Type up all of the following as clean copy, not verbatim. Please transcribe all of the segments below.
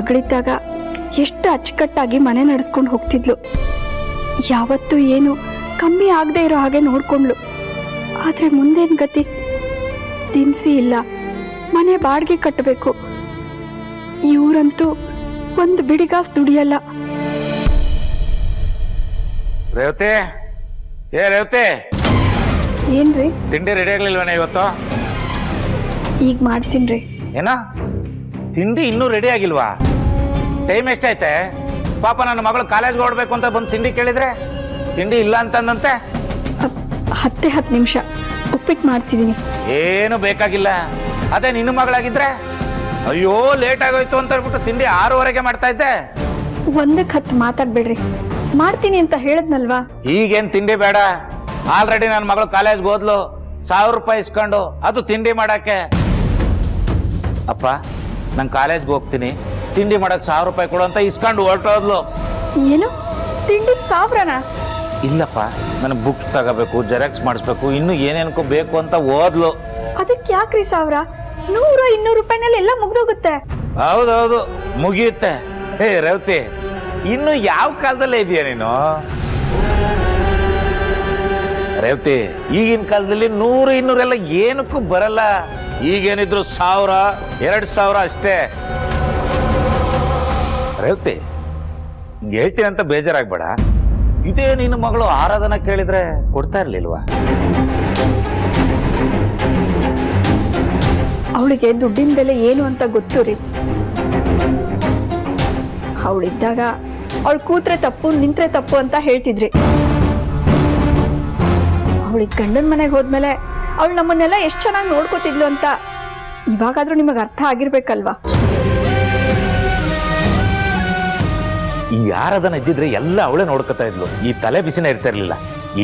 ಮಗಳಿದ್ದಾಗ ಎಷ್ಟು ಅಚ್ಚುಕಟ್ಟಾಗಿ ಮನೆ ನಡೆಸ್ಕೊಂಡು ಹೋಗ್ತಿದ್ಲು. ಯಾವತ್ತೂ ಏನು ಕಮ್ಮಿ ಆಗದೆ ಇರೋ ಹಾಗೆ ನೋಡ್ಕೊಂಡ್ಲು. ಆದರೆ ಮುಂದೇನು ಗತಿ? ದಿನಸಿ ಇಲ್ಲ, ಮನೆ ಬಾಡಿಗೆ ಕಟ್ಟಬೇಕು. ಇವರಂತೂ ಒಂದು ಬಿಡಿಗಾಸ್ ದುಡಿಯಲ್ಲ. ರೇವತಿ, ಏ ರೇವತಿ, ಏನ್ರಿ? ತಿಂಡಿ ರೆಡಿ ಆಗ್ಲಿಲ್ವನ ಇವತ್ತು? ಈಗ ಮಾಡ್ತೀನ್ರಿ. ಏನ ತಿಂಡಿ ಇನ್ನೂ ರೆಡಿ ಆಗಿಲ್ವಾ? ಟೈಮ್ ಎಷ್ಟೈತೆ? ಪಾಪ ನನ್ನ ಮಗಳು ಕಾಲೇಜ್ಗೆ ಓಡಬೇಕು ಅಂತ ಬಂದು ತಿಂಡಿ ಕೇಳಿದ್ರೆ ತಿಂಡಿ ಇಲ್ಲ ಅಂತಂದಂತೆ. 10 ನಿಮಿಷ ಉಪ್ಪಿಟ್ಟು ಮಾಡ್ತಿದ್ದೀನಿ. ಏನು ಬೇಕಾಗಿಲ್ಲ. ಅದೇ ನಿನ್ನ ಮಗಳಾಗಿದ್ರೆ ಅಯ್ಯೋ ಲೇಟ್ ಆಗೋಯ್ತು ಅಂತ ಹೇಳ್ಬಿಟ್ಟು ತಿಂಡಿ 6:15ಗೆ ಮಾಡ್ತಾ ಇದ್ದೆ. 1:10 ಮಾತಾಡ್ಬೇಡ್ರಿ, ಮಾಡ್ತೀನಿ ಅಂತ ಹೇಳದ್ನಲ್ವಾ. ಈಗೇನ್ ತಿಂಡಿ ಬೇಡ. ಆಲ್ರೆಡಿ ನನ್ನ ಮಗಳು ಕಾಲೇಜ್ಗೆ ಹೋದ್ಲು, 1000 ರೂಪಾಯಿ ಇಸ್ಕೊಂಡು, ಅದು ತಿಂಡಿ ಮಾಡಕ್ಕೆ. ಅಪ್ಪ ನಂಗೆ ಕಾಲೇಜ್ಗೆ ಹೋಗ್ತೀನಿ, ತಿಂಡಿ ಮಾಡಕ್ 1000 ರೂಪಾಯಿ ಕೊಡು ಅಂತ ಇಸ್ಕೊಂಡು ಹೊರಟೋದ್ಲು. ಏನು ತಿಂಡಿಗೆ 1000ನಾ? ಇಲ್ಲಪ್ಪ, ನನಗೆ ಬುಕ್ ತಗೋಬೇಕು, ಜೆರಾಕ್ಸ್ ಮಾಡಿಸ್ಬೇಕು, ಇನ್ನು ಏನೇನಕ್ಕೂ ಬೇಕು ಅಂತ ಓದ್ಲು. ಅದಕ್ಕೆ ಯಾಕ್ರಿ 1000? 100-200 ರೂಪಾಯಿನಲ್ಲಿ ಎಲ್ಲ ಮುಗ್ದೋಗುತ್ತೆ. ಹೌದೌದು, ಮುಗಿಯುತ್ತೆ. ಹೇ ರೇವತಿ, ಇನ್ನು ಯಾವ ಕಾಲದಲ್ಲೇ ಇದೆಯಾ ನೀನು? ರೇವತಿ, ಈಗಿನ ಕಾಲದಲ್ಲಿ 100-200 ಎಲ್ಲ ಏನಕ್ಕೂ ಬರಲ್ಲ. ಈಗೇನಿದ್ರು 1000-2000 ಅಷ್ಟೇ. ರೇವತಿ, ಹೇಳ್ತೀನಿ ಅಂತ ಬೇಜಾರಾಗ್ಬೇಡ. ಇದೇ ನಿನ್ನ ಮಗಳು ಆರಾಧನ ಕೇಳಿದ್ರೆ ಕೊಡ್ತಾ ಇರ್ಲಿಲ್ವಾ? ಅವಳಿಗೆ ದುಡ್ಡಿನ ಬೆಲೆ ಏನು ಅಂತ ಗೊತ್ತು ರೀ. ಅವಳಿದ್ದಾಗ ಅವಳು ಕೂತ್ರೆ ತಪ್ಪು, ನಿಂತ್ರೆ ತಪ್ಪು ಅಂತ ಹೇಳ್ತಿದ್ರಿ. ಅವಳಿಗೆ ಗಂಡನ ಮನೆಗೆ ಹೋದ್ಮೇಲೆ ಅವಳು ನಮ್ಮನ್ನೆಲ್ಲ ಎಷ್ಟು ಚೆನ್ನಾಗಿ ನೋಡ್ಕೋತಿದ್ಲು ಅಂತ ಇವಾಗಾದ್ರೂ ನಿಮಗೆ ಅರ್ಥ ಆಗಿರ್ಬೇಕಲ್ವಾ? ಈ ಯಾರದನ್ನ ಇದ್ದಿದ್ರೆ ಎಲ್ಲ ಅವಳೇ ನೋಡ್ಕೊತಾ ಇದ್ಲು, ಈ ತಲೆ ಬಿಸಿನ ಇರ್ತಾ ಇರ್ಲಿಲ್ಲ.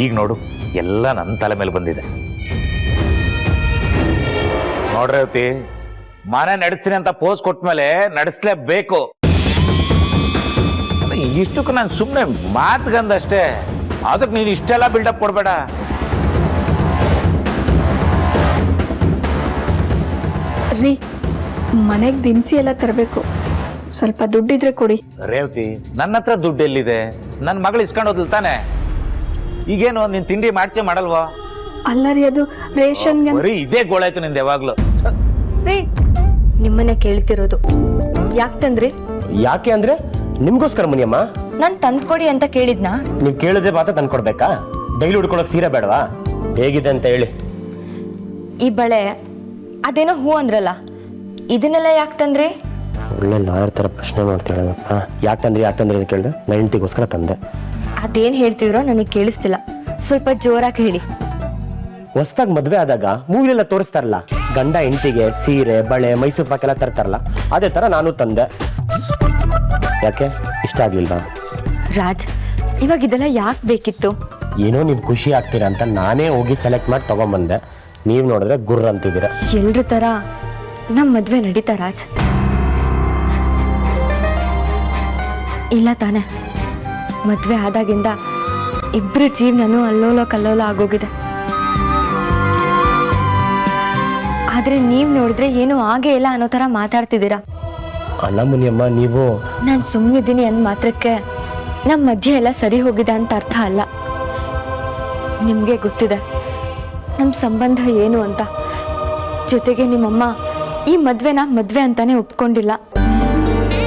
ಈಗ ನೋಡು, ಎಲ್ಲ ನನ್ನ ತಲೆ ಮೇಲೆ ಬಂದಿದೆ. ನೋಡ್ರೇವತಿ, ಮನೆ ನಡೆಸ್ತೀನಿ ಅಂತ ಪೋಸ್ ಕೊಟ್ಮೇಲೆ ನಡೆಸ್ಲೇಬೇಕು. ಇಷ್ಟಕ್ಕೂ ನಾನು ಸುಮ್ಮನೆ ಮಾತುಗಂದಷ್ಟೇ. ಅದಕ್ಕೆ ನೀನು ಇಷ್ಟೆಲ್ಲ ಬಿಲ್ಡಪ್ ಕೊಡ್ಬೇಡ. ರೀ, ಮನೆಗೆ ದಿನಸಿ ಎಲ್ಲ ತರಬೇಕು, ಸ್ವಲ್ಪ ದುಡ್ಡಿದ್ರೆ ಕೊಡಿ. ರೇವತಿ, ನನ್ನ ಹತ್ರ ದುಡ್ಡು ಎಲ್ಲಿದೆ? ನನ್ನ ಮಗಳು ಇಸ್ಕೊಂಡು ಹೋದ್ಲು ತಾನೆ. ಈಗೇನು ನೀನ್ ತಿಂಡಿ ಮಾಡ್ತೀಯ ಮಾಡಲ್ವಾ? ಅಲ್ಲ ರೀ, ಅದು ರೇಷನ್. ಬರೀ ಇದೇ ಗೋಳಾಯ್ತು ನಿಂದ ಯಾವಾಗ್ಲೂ. ರೀ, ನಿಮ್ಮನೆ ಕೇಳ್ತಿರೋದು. ಯಾಕೆ ತಂದ್ರಿ? ಯಾಕೆ ಅಂದ್ರೆ ನಿಮ್ಗೋಸ್ಕರ ಮುನಿಯಮ್ಮ. ನಾನ್ ತಂದ್ಕೊಡಿ ಅಂತ ಕೇಳಿದ್ನಾ? ನೀವ್ ಕೇಳಿದ್ರೆ ಮಾತ್ರ ತಂದ್ಕೊಡ್ಬೇಕಾ? ಡೈಲಿ ಉಡ್ಕೊಳಕ್ ಸೀರೆ ಬೇಡವಾ? ಹೇಗಿದೆ ಅಂತ ಹೇಳಿ. ಈ ಬಳೆ ಅದೇನೋ ಹೂ ಅಂದ್ರಲ್ಲ, ಇದನ್ನೆಲ್ಲ ಯಾಕೆ ತಂದ್ರಿ? ಒಳ್ಳೆ ಲಾಯರ್ ತರ ಪ್ರಶ್ನೆ ಮಾಡ್ತೀರಪ್ಪ. ಯಾಕೆ ತಂದ್ರಿ ಅಂತ ಕೇಳಿದ್ರೆ ನನ್ನ ಹೆಂಡತಿಗೋಸ್ಕರ ತಂದೆ. ಅದೇನ್ ಹೇಳ್ತಿದ್ರೋ ನನಗೆ ಕೇಳಿಸ್ತಿಲ್ಲ, ಸ್ವಲ್ಪ ಜೋರಾಗಿ ಹೇಳಿ. ಹೊಸದಾಗಿ ಮದ್ವೆ ಆದಾಗ ಮೂವಿಲೆಲ್ಲ ತೋರಿಸ್ತಾರಲ್ಲ, ಗಂಡ ಹೆಂಡತಿಗೆ ಸೀರೆ ಬಳೆ ಮೈಸೂರು ಪಾಕೆಲ್ಲ ತರ್ತಾರಲ್ಲ, ಅದೇ ತರ ನಾನು ತಂದೆ. ಯಾಕೆ ಇಷ್ಟ ಆಗ್ಲಿಲ್ವಾ? ರಾಜ್, ಇವಾಗ ಇದೆಲ್ಲ ಯಾಕೆ ಬೇಕಿತ್ತು? ಏನೋ ನೀವು ಖುಷಿ ಆಗ್ತೀರಾ ಅಂತ ನಾನೇ ಹೋಗಿ ಸೆಲೆಕ್ಟ್ ಮಾಡಿ ತಗೊಂಡ್ಬಂದೆ. ನೀವು ನೋಡಿದ್ರೆ ಗುರ್ರ ಅಂತಿದ್ದೀರ. ಎಲ್ರ ತರ ನಮ್ ಮದ್ವೆ ನಡೀತಾ ರಾಜ್? ಇಲ್ಲ ತಾನೆ. ಮದ್ವೆ ಆದಾಗಿಂದ ಇಬ್ರು ಜೀವನನೂ ಅಲ್ಲೋಲ ಕಲ್ಲೋಲ ಆಗೋಗಿದೆ. ಆದ್ರೆ ನೀವ್ ನೋಡಿದ್ರೆ ಏನು ಆಗೇ ಇಲ್ಲ ಅನ್ನೋ ತರ ಮಾತಾಡ್ತಿದ್ದೀರಾ. ಅಲ್ಲ ಮುನಿಯಮ್ಮ, ನೀವು ನಾನು ಸುಮ್ಮನಿದ್ದೀನಿ ಅಂದ ಮಾತ್ರಕ್ಕೆ ನಮ್ಮ ಮಧ್ಯೆ ಎಲ್ಲ ಸರಿ ಹೋಗಿದೆ ಅಂತ ಅರ್ಥ ಅಲ್ಲ. ನಿಮಗೆ ಗೊತ್ತಿದೆ ನಮ್ಮ ಸಂಬಂಧ ಏನು ಅಂತ. ಜೊತೆಗೆ ನಿಮ್ಮಮ್ಮ ಈ ಮದ್ವೆನ ಮದ್ವೆ ಅಂತಾನೆ ಒಪ್ಕೊಂಡಿಲ್ಲ.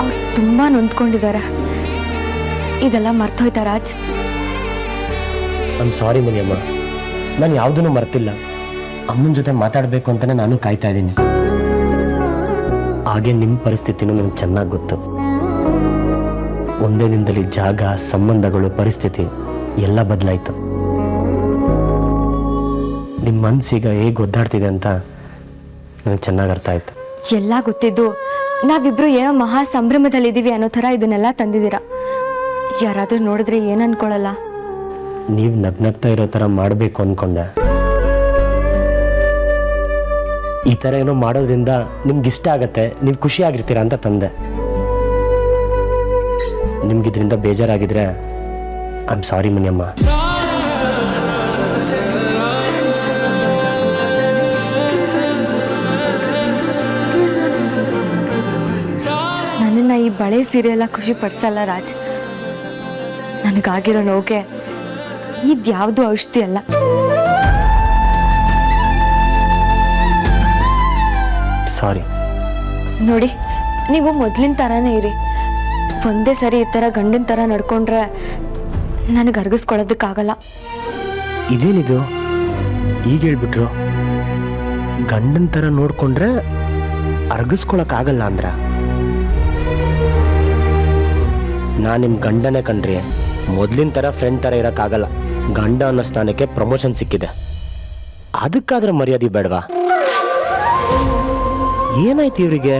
ಅವ್ರು ತುಂಬಾ ನೊಂದ್ಕೊಂಡಿದ್ದಾರೆ. ಇದೆಲ್ಲ ಮರ್ತೋಯ್ತಾ ರಾಜ್? ಐಮ್ ಸಾರಿ ಮುನಿಯಮ್ಮ, ನಾನು ಯಾವುದನ್ನು ಮರ್ತಿಲ್ಲ. ಅಮ್ಮನ ಜೊತೆ ಮಾತಾಡಬೇಕು ಅಂತಾನೆ ನಾನು ಕಾಯ್ತಾ ಇದ್ದೀನಿ. ಹಾಗೆ ನಿಮ್ಮ ಪರಿಸ್ಥಿತಿನೂ ನನಗೆ ಚೆನ್ನಾಗಿ ಗೊತ್ತು. ಒಂದೇ ದಿನದಲ್ಲಿ ಜಾಗ, ಸಂಬಂಧಗಳು, ಪರಿಸ್ಥಿತಿ ಎಲ್ಲ ಬದಲಾಯಿತು. ನಿಮ್ಮ ಮನಸ್ಸೀಗ ಹೇಗೆ ಒದ್ದಾಡ್ತಿದೆ ಅಂತ ನನಗೆ ಚೆನ್ನಾಗಿ ಅರ್ಥ ಆಯ್ತು. ಎಲ್ಲ ಗೊತ್ತಿದ್ದು ನಾವಿಬ್ರು ಏನೋ ಮಹಾ ಸಂಭ್ರಮದಲ್ಲಿದ್ದೀವಿ ಅನ್ನೋ ಥರ ಇದನ್ನೆಲ್ಲ ತಂದಿದ್ದೀರಾ. ಯಾರಾದ್ರೂ ನೋಡಿದ್ರೆ ಏನ್ ಅನ್ಕೊಳ್ಳಲ್ಲ? ನೀವು ನಗ್ನಗ್ತಾ ಇರೋ ಥರ ಮಾಡಬೇಕು ಅಂದ್ಕೊಂಡೆ. ಈ ಥರ ಏನೋ ಮಾಡೋದ್ರಿಂದ ನಿಮ್ಗೆ ಇಷ್ಟ ಆಗತ್ತೆ, ನೀವು ಖುಷಿ ಆಗಿರ್ತೀರಾ ಅಂತ ತಂದೆ. ನಿಮ್ಗಿದ್ರಿಂದ ಬೇಜಾರಾಗಿದ್ರೆ ಐಮ್ ಸಾರಿ ಮುನಿಯಮ್ಮ. ನನ್ನನ್ನು ಈ ಬಳೆ ಹಳೆ ಸೀರೆ ಎಲ್ಲ ಖುಷಿ ಪಡಿಸಲ್ಲ ರಾಜ್. ನನಗಾಗಿರೋ ನೋವಿಗೆ ಇದ್ಯಾವುದು ಔಷಧಿ ಅಲ್ಲ. ಸಾರಿ. ನೋಡಿ, ನೀವು ಮೊದಲಿನ ಥರನೇ ಇರಿ. ಒಂದೇ ಸರಿ ಈ ಥರ ಗಂಡನ ಥರ ನಡ್ಕೊಂಡ್ರೆ ನನಗೆ ಅರ್ಗಿಸ್ಕೊಳ್ಳೋದಕ್ಕಾಗಲ್ಲ. ಇದೇನಿದು ಈಗ ಹೇಳ್ಬಿಟ್ರು? ಗಂಡನ ಥರ ನೋಡ್ಕೊಂಡ್ರೆ ಅರ್ಗಿಸ್ಕೊಳಕ್ಕಾಗಲ್ಲ ಅಂದ್ರ? ನಾನು ನಿಮ್ಮ ಗಂಡನೇ ಕಣ್ರಿ. ಮೊದಲಿನ ಥರ ಫ್ರೆಂಡ್ ಥರ ಇರೋಕ್ಕಾಗಲ್ಲ. ಗಂಡ ಅನ್ನೋ ಸ್ಥಾನಕ್ಕೆ ಪ್ರಮೋಷನ್ ಸಿಕ್ಕಿದೆ, ಅದಕ್ಕಾದ್ರೆ ಮರ್ಯಾದೆ ಬೇಡವಾ? ಏನಾಯ್ತು ಇವರಿಗೆ?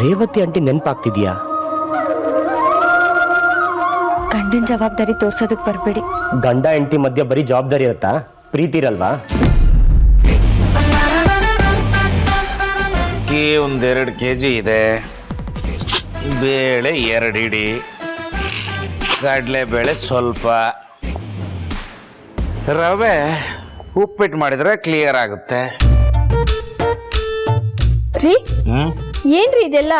ರೇವತಿ ಆಂಟಿ ನೆನಪಾಗ್ತಿದ್ಯಾ? ಗಂಡನ ಜವಾಬ್ದಾರಿ ತೋರ್ಸೋದಕ್ಕೆ ಬರಬೇಡಿ. ಗಂಡ ಹೆಂಡತಿ ಮಧ್ಯೆ ಬರೀ ಜವಾಬ್ದಾರಿ ಇರುತ್ತಾ? ಪ್ರೀತಿ ಇರಲ್ವಾ? ಒಂದು 2 kg ಇದೆ, ಬೇಳೆ 2 ಇಡಿ, ಕಡಲೆಬೇಳೆ ಸ್ವಲ್ಪ, ರವೆ ಉಪ್ಪಿಟ್ಟು ಮಾಡಿದ್ರೆ ಕ್ಲಿಯರ್ ಆಗುತ್ತೆ. ರೀ ಏನ್ರಿ ಇದೆಲ್ಲ?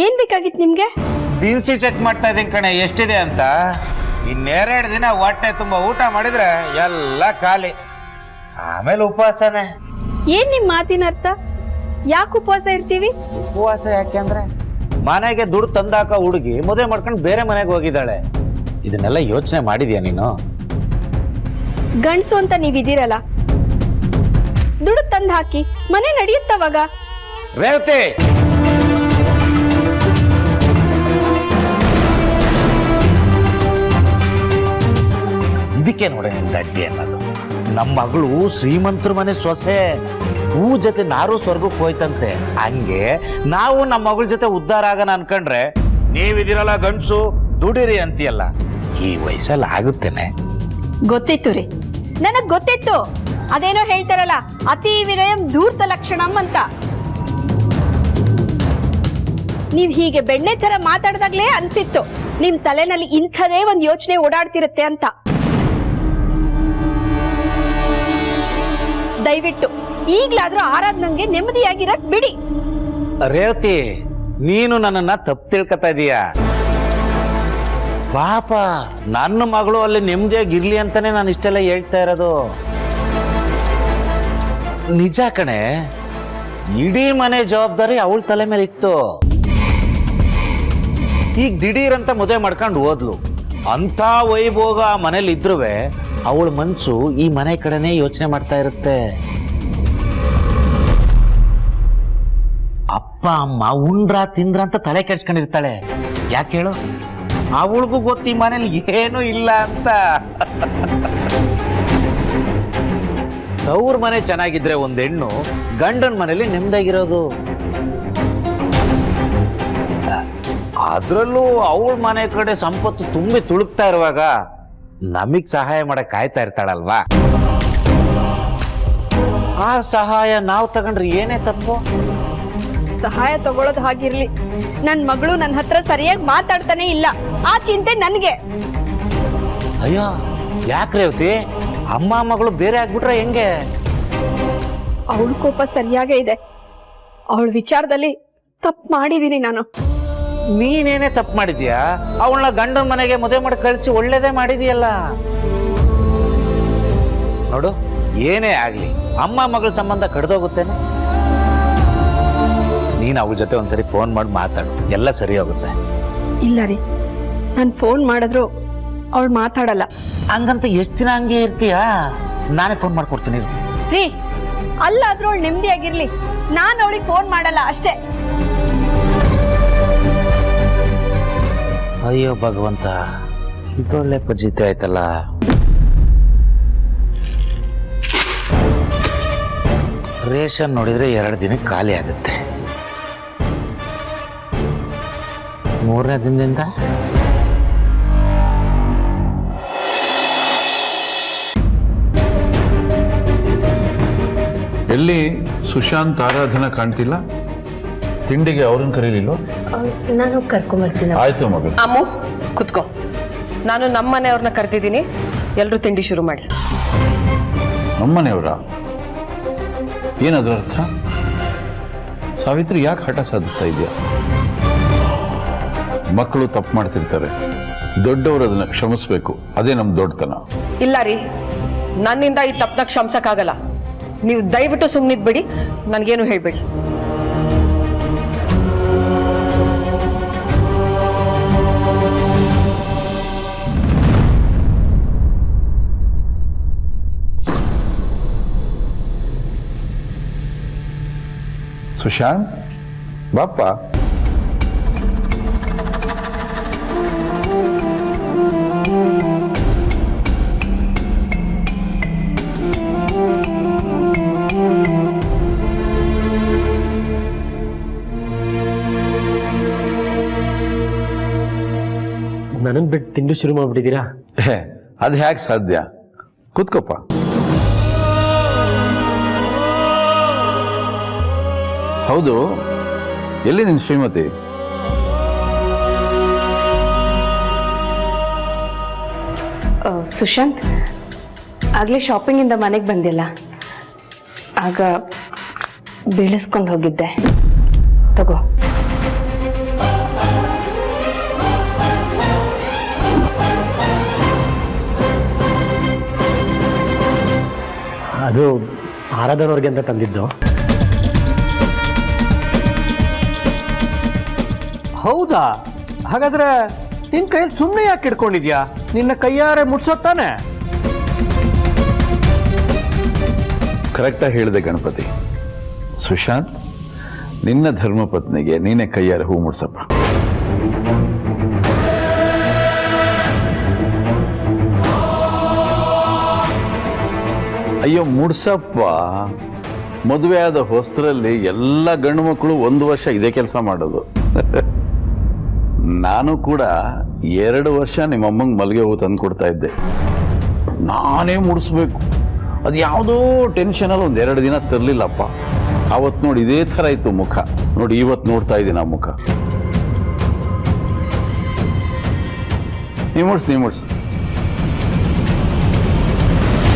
ಏನ್ ಬೇಕಾಗಿತ್ತು ನಿಮ್ಗೆ? ದಿನಸಿ ಚೆಕ್ ಮಾಡ್ತಾ ಇದ್ದೀನಿ ಕಣೆ, ಎಷ್ಟಿದೆ ಅಂತ. ಇನ್ನೆರಡು ದಿನ ಹೊಟ್ಟೆ ತುಂಬ ಊಟ ಮಾಡಿದ್ರೆ ಎಲ್ಲ ಖಾಲಿ, ಆಮೇಲೆ ಉಪವಾಸನೆ. ಏನ್ ನಿಮ್ ಮಾತಿನ ಅರ್ಥ? ಯಾಕೆ ಉಪವಾಸ ಇರ್ತೀವಿ? ಉಪವಾಸ ಯಾಕೆ ಅಂದ್ರೆ ಮನೆಗೆ ದುಡ್ಡು ತಂದಾಕ ಹುಡುಗಿ ಮದುವೆ ಮಾಡ್ಕೊಂಡು ಬೇರೆ ಮನೆಗೆ ಹೋಗಿದ್ದಾಳೆ. ಇದನ್ನೆಲ್ಲ ಯೋಚನೆ ಮಾಡಿದ್ಯಾ ನೀನು? ಗಂಡ್ಸು ಅಂತ ನೀವಿದ್ದೀರಲ್ಲ, ದುಡ್ಡು ತಂದು ಹಾಕಿ ಮನೆ ನಡೆಯುತ್ತವಾಗ. ರೇವತಿ, ಇದಕ್ಕೆ ನೋಡಿ ನಿಮ್ದು ಅಡ್ಡಿ ಅನ್ನೋದು. ನಮ್ಮ ಮಗಳು ಶ್ರೀಮಂತರ ಮನೆ ಸೊಸೆ, ಹೂ ಜೊತೆ ನಾರು ಸ್ವರ್ಗಕ್ಕೆ ಹೋಯ್ತಂತೆ. ಹಂಗೆ ನಾವು ನಮ್ಮ ಮಗಳ ಜೊತೆ ಉದ್ಧಾರ ಆಗೋಣ ಅನ್ಕೊಂಡ್ರೆ ನೀವಿದಿರಲ್ಲ ಗಂಡ್ಸು ದುಡಿರಿ ಅಂತೀಯಲ್ಲ. ಈ ವಯಸ್ಸಲ್ಲಿ ಆಗುತ್ತೇನೆ? ಗೊತ್ತಿತ್ತು ರೀ, ನನಗ್ ಗೊತ್ತಿತ್ತು. ಅದೇನೋ ಹೇಳ್ತಾರಲ್ಲ, ಅತಿ ವಿನಯಂ ಧೂರ್ತ ಲಕ್ಷಣಂ ಅಂತ. ನೀವ್ ಹೀಗೆ ಬೆಣ್ಣೆ ತರ ಮಾತಾಡ್ದಾಗ್ಲೇ ಅನ್ಸಿತ್ತು ನಿಮ್ ತಲೆನಲ್ಲಿ ಇಂಥದೇ ಒಂದ್ ಯೋಚನೆ ಓಡಾಡ್ತಿರತ್ತೆ ಅಂತ. ದಯವಿಟ್ಟು ಈಗ್ಲಾದ್ರೂ ಆರಾಧನಂಗೆ ನೆಮ್ಮದಿಯಾಗಿರಕ್ ಬಿಡಿ. ರೇವತಿ, ನೀನು ನನ್ನನ್ನ ತಪ್ಪು ತಿಳ್ಕೊತಾ ಇದೀಯ. ಪಾಪ ನನ್ನ ಮಗಳು ಅಲ್ಲಿ ನೆಮ್ಮದಿಯಾಗಿರ್ಲಿ ಅಂತಾನೆ ನಾನು ಇಷ್ಟೆಲ್ಲ ಹೇಳ್ತಾ ಇರೋದು. ನಿಜ ಕಣೆ, ಇಡೀ ಮನೆ ಜವಾಬ್ದಾರಿ ಅವಳ ತಲೆ ಮೇಲೆ ಇತ್ತು. ಈಗ ದಿಢೀರಂತ ಮದುವೆ ಮಾಡ್ಕೊಂಡು ಹೋದ್ಲು. ಅಂತ ವೈಭೋಗ ಆ ಮನೇಲಿ ಇದ್ರೂ ಅವಳ ಮನ್ಸು ಈ ಮನೆ ಕಡೆನೇ ಯೋಚನೆ ಮಾಡ್ತಾ ಇರುತ್ತೆ. ಅಪ್ಪ ಅಮ್ಮ ಉಂಡ್ರ ತಿಂದ್ರ ಅಂತ ತಲೆ ಕೆಡ್ಸ್ಕೊಂಡಿರ್ತಾಳೆ. ಯಾಕೆ ಹೇಳು? ಅವಳಿಗೂ ಗೊತ್ತು ಈ ಮನೇಲಿ ಏನೂ ಇಲ್ಲ ಅಂತ. ಅವ್ರ ಮನೆ ಚೆನ್ನಾಗಿದ್ರೆ ಒಂದ್ ಹೆಣ್ಣು ಗಂಡನ ಮನೇಲಿ ನೆಮ್ಮದಿಯಾಗಿರೋದು. ಅದ್ರಲ್ಲೂ ಅವಳ ಮನೆ ಕಡೆ ಸಂಪತ್ತು ತುಂಬಿ ತುಳುಕ್ತಾ ಇರುವಾಗ ನಮಗ್ ಸಹಾಯ ಮಾಡಕ್ ಕಾಯ್ತಾ ಇರ್ತಾಳಲ್ವಾ? ಆ ಸಹಾಯ ನಾವು ತಗೊಂಡ್ರೆ ಏನೇ ತಪ್ಪು? ಸಹಾಯ ತಗೊಳ್ಳೋದು ಹಾಗಿರ್ಲಿ, ನನ್ ಮಗಳು ನನ್ನ ಹತ್ರ ಸರಿಯಾಗಿ ಮಾತಾಡ್ತಾನೆ ಇಲ್ಲ, ಆ ಚಿಂತೆ ನನ್ಗೆ. ಅಯ್ಯೋ ಯಾಕೆ ರೇವತಿ, ಅಮ್ಮ ಮಗಳು ಬೇರೆ ಆಗ್ಬಿಟ್ರೆ ಹೆಂಗೆ? ಅವಳ ಕೋಪ ಸರಿಯಾಗೇ ಇದೆ. ಅವಳ ವಿಚಾರದಲ್ಲಿ ತಪ್ಪು ಮಾಡಿದೀನಿ ನಾನು. ನೀನೇನೇ ತಪ್ಪು ಮಾಡಿದ್ಯಾ? ಅವಳನ್ನ ಗಂಡನ ಮನೆಗೆ ಮದುವೆ ಮಾಡಿ ಕಳಿಸಿ ಒಳ್ಳೇದೇ ಮಾಡಿದೀಯಲ್ಲ. ನೋಡು, ಏನೇ ಆಗ್ಲಿ ಅಮ್ಮ ಮಗಳ ಸಂಬಂಧ ಕಡ್ದೋಗುತ್ತೇನೆ. ನೀನು ಅವಳ ಜೊತೆ ಒಂದ್ಸರಿ ಫೋನ್ ಮಾಡಿ ಮಾತಾಡು, ಎಲ್ಲ ಸರಿ ಹೋಗುತ್ತೆ. ಇಲ್ಲ ರೀ, ನಾನು ಫೋನ್ ಮಾಡಿದ್ರು ಅವಳು ಮಾತಾಡಲ್ಲ. ಹಂಗಂತ ಎಷ್ಟು ದಿನ ಹಂಗೆ ಇರ್ತೀಯಾ? ನಾನೇ ಫೋನ್ ಮಾಡ್ಕೊಡ್ತೀನಿ ರೀ. ಅಲ್ಲಾದ್ರೂ ಅವಳು ನೆಮ್ಮದಿಯಾಗಿರ್ಲಿ, ನಾನು ಅವಳಿಗೆ ಫೋನ್ ಮಾಡಲ್ಲ ಅಷ್ಟೇ. ಅಯ್ಯೋ ಭಗವಂತ, ಇದೊಳ್ಳೆ ಪಜಿತಿ ಆಯ್ತಲ್ಲ. ರೇಷನ್ ನೋಡಿದ್ರೆ 2 ದಿನಕ್ಕೆ ಖಾಲಿ ಆಗುತ್ತೆ. 3ನೇ ದಿನದಿಂದ ಎಲ್ಲಿ ಸುಶಾಂತ್ ಆರಾಧನಾ ಕಾಣ್ತಿಲ್ಲ? ತಿಂಡಿಗೆ ಅವ್ರನ್ನ ಕರೀಲಿಲ್ಲ? ನಾನು ಕರ್ಕೊಂಬರ್ತೀನಿ. ಆಯ್ತು ಮಗ. ಅಮ್ಮು ಕುತ್ಕೋ, ನಾನು ನಮ್ಮ ಮನೆಯವ್ರನ್ನ ಕರೆದಿದ್ದೀನಿ, ಎಲ್ಲರೂ ತಿಂಡಿ ಶುರು ಮಾಡಿ. ನಮ್ಮನೆಯವರ? ಏನದ್ರ ಅರ್ಥ? ಸಾವಿತ್ರಿ ಯಾಕೆ ಹಠ ಸಾಧಿಸ್ತಾ ಇದೆಯಾ? ಮಕ್ಕಳು ತಪ್ಪು ಮಾಡ್ತಿರ್ತಾರೆ, ದೊಡ್ಡವರು ಅದನ್ನ ಕ್ಷಮಿಸ್ಬೇಕು. ಅದೇ ನಮ್ಮ ದೊಡ್ಡತನ. ಇಲ್ಲ ರೀ, ನನ್ನಿಂದ ಈ ತಪ್ಪನ ಕ್ಷಮಿಸಕ್ಕಾಗಲ್ಲ. ನೀವು ದಯವಿಟ್ಟು ಸುಮ್ಮನಿದ್ಬೇಡಿ, ನನಗೇನು ಹೇಳ್ಬೇಡಿ. ಸುಶಾಂತ್, ಬಾಪ್ಪ. ನನನ್ ಬಿಟ್ಟು ತಿಂಡಿ ಶುರು ಮಾಡ್ಬಿಟ್ಟಿದ್ದೀರಾ? ಅದು ಹೇಗೆ ಸಾಧ್ಯ? ಕೂತ್ಕೋಪ್ಪ. ಹೌದು, ಎಲ್ಲಿ ನಿನ್ ಶ್ರೀಮತಿ? ಸುಶಾಂತ್, ಆಗಲೇ ಶಾಪಿಂಗಿಂದ ಮನೆಗೆ ಬಂದಿಲ್ಲ, ಆಗ ಬೀಳಿಸ್ಕೊಂಡು ಹೋಗಿದ್ದೆ. ತಗೋ. ಅದು ಆರಾಧನವ್ರಿಗೆ ಅಂತ ತಂದಿದ್ದು. ಹೌದಾ? ಹಾಗಾದ್ರೆ ನಿನ್ನ ಕೈಯಲ್ಲಿ ಸುಮ್ಮನೆ ಯಾಕೆ ಇಟ್ಕೊಂಡಿದ್ಯಾ? ನಿನ್ನ ಕೈಯಾರೆ ಮುಟ್ಸೋತ್ತಾನೆ. ಕರೆಕ್ಟಾಗಿ ಹೇಳಿದೆ ಗಣಪತಿ. ಸುಶಾಂತ್, ನಿನ್ನ ಧರ್ಮಪತ್ನಿಗೆ ನೀನೇ ಕೈಯಾರೆ ಹೂ ಮುಡ್ಸಪ್ಪ. ಅಯ್ಯೋ ಮುಡ್ಸಪ್ಪ. ಮದುವೆ ಆದ ಹೊಸ್ತರಲ್ಲಿ ಎಲ್ಲ ಗಂಡು ಮಕ್ಕಳು 1 ವರ್ಷ ಇದೇ ಕೆಲಸ ಮಾಡೋದು. ನಾನು ಕೂಡ 2 ವರ್ಷ ನಿಮ್ಮಮ್ಮಂಗೆ ಮಲ್ಲಿಗೆ ಹೂ ತಂದು ಕೊಡ್ತಾ ಇದ್ದೆ. ನಾನೇ ಮುಡಿಸ್ಬೇಕು. ಅದು ಯಾವುದೋ ಟೆನ್ಷನಲ್ಲಿ 1-2 ದಿನ ತರಲಿಲ್ಲಪ್ಪ. ಅವತ್ತು ನೋಡಿ ಇದೇ ಥರ ಇತ್ತು ಮುಖ. ನೋಡಿ ಇವತ್ತು ನೋಡ್ತಾ ಇದ್ದೀನಿ ಆ ಮುಖ. ನೀ ಮುಡ್ಸು.